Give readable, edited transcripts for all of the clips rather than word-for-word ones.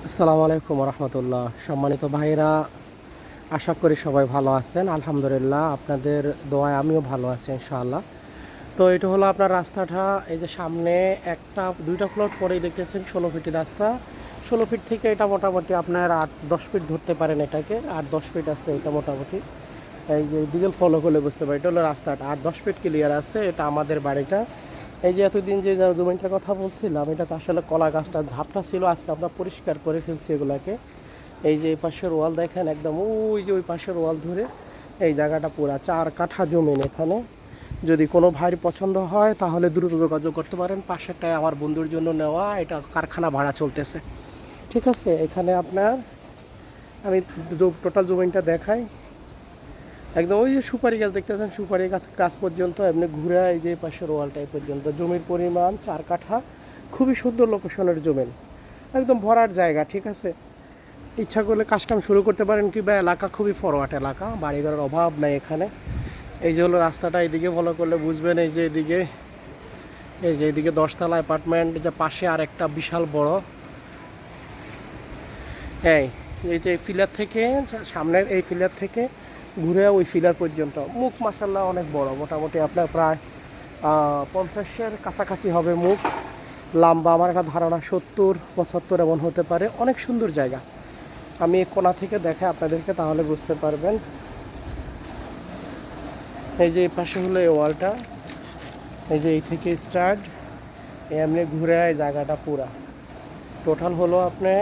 আসসালামু আলাইকুম রহমতুল্লাহ। সম্মানিত ভাইরা, আশা করি সবাই ভালো আছেন। আলহামদুলিল্লাহ, আপনাদের দোয়ায় আমিও ভালো আছি ইনশাআল্লাহ। তো এটা হলো আপনার রাস্তাটা। এই যে সামনে একটা দুইটা ফ্লোর পরেই দেখতেছেন 16 ফিটের রাস্তা। 16 ফিট থেকে এটা মোটামুটি আপনার 8-10 ফিট ধরতে পারেন, এটাকে 8-10 ফিট আছে এটা মোটামুটি। এই যে দিকে ফলো করলে বুঝতে পারি এটা হলো রাস্তাটা 8-10 ফিট ক্লিয়ার আছে। এটা আমাদের বাড়িটা। এই যে এতদিন যে জমিটার কথা বলছিলাম, এটা তো আসলে কলা গাছটা ঝাপটা ছিল, আজকে আমরা পরিষ্কার করে ফেলছি এগুলাকে। এই যে এই পাশের ওয়াল দেখেন, একদম ওই যে ওই পাশের ওয়াল ধরে এই জায়গাটা পুরা 4 কাঠা জমিন এখানে। যদি কোনো ভাইয়ের পছন্দ হয় তাহলে দ্রুত যোগাযোগ করতে পারেন। পাশেরটায় আমার বন্ধুর জন্য নেওয়া, এটা কারখানা ভাড়া চলতেছে। ঠিক আছে, এখানে আপনার আমি টোটাল জমিনটা দেখাই। একদম ওই যে সুপারি গাছ দেখতেছেন, সুপারি গাছ গাছ পর্যন্ত এমনি ঘুরে এই যে পাশের ওয়ালটাই পর্যন্ত জমির পরিমাণ 4 কাঠা। খুবই সুন্দর লোকেশনের জমিন, একদম ভরার জায়গা। ঠিক আছে, ইচ্ছা করলে কাজকাম শুরু করতে পারেন, কিংবা এলাকা খুবই ফরওয়ার্ড এলাকা, বাড়িঘরের অভাব নাই এখানে। এই যে হলো রাস্তাটা, এইদিকে ফলো করলে বুঝবেন। এই যে এদিকে, এই যে এদিকে 10 তলা অ্যাপার্টমেন্ট, যে পাশে আর একটা বিশাল বড় এই যে ফিলার থেকে, সামনের এই ফিলার থেকে ঘুরে ওই ফিলার পর্যন্ত মুখ মাসাল্লাহ অনেক বড়, মোটামুটি আপনার প্রায় 50-এর কাছাকাছি হবে মুখ লম্বা। আমার একটা ধারণা 70-75 এমন হতে পারে। অনেক সুন্দর জায়গা। আমি এই কোণা থেকে দেখাই আপনাদেরকে, তাহলে বুঝতে পারবেন। এই যে এই পাশে হলো এই ওয়ালটা, এই যে এই থেকে স্টার্ট এমনি ঘুরে এই জায়গাটা পুরা টোটাল হলো আপনার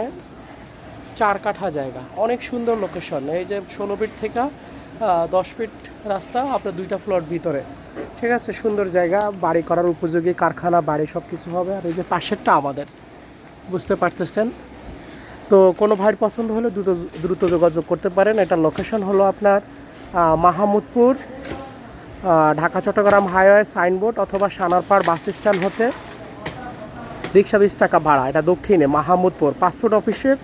4 কাঠা জায়গা। অনেক সুন্দর লোকেশন। এই যে 16 ফিট থেকে 10 ফিট রাস্তা, আপনার 2টা ফ্লোর ভিতরে। ঠিক আছে, সুন্দর জায়গা, বাড়ি করার উপযোগী, কারখানা বাড়ি সব কিছু হবে। আর এই যে পাশেরটা আমাদের, বুঝতে পারতেছেন। তো কোনো ভাইয়ের পছন্দ হলে দ্রুত দ্রুত যোগাযোগ করতে পারেন। এটার লোকেশন হলো আপনার মাহমুদপুর, ঢাকা চট্টগ্রাম হাইওয়ে সাইনবোর্ড, অথবা সানারপাড় বাস স্ট্যান্ড হতে রিক্সা 20 টাকা ভাড়া। এটা দক্ষিণে মাহমুদপুর পাসপোর্ট অফিসের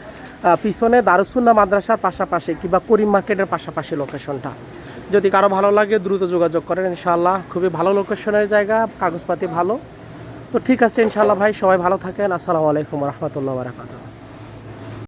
পিছনে দারুসুন্নাহ মাদ্রাসার পাশাপাশি, কিংবা করিম মার্কেটের পাশাপাশি লোকেশনটা। যদি কারো ভালো লাগে দ্রুত যোগাযোগ করেন ইনশাআল্লাহ। খুবই ভালো লোকেশনের জায়গা, কাগজপাতি ভালো। তো ঠিক আছে ইনশাআল্লাহ ভাই, সবাই ভালো থাকেন। আসসালামু আলাইকুম রহমতুল্লাহ বারাকাতুহু।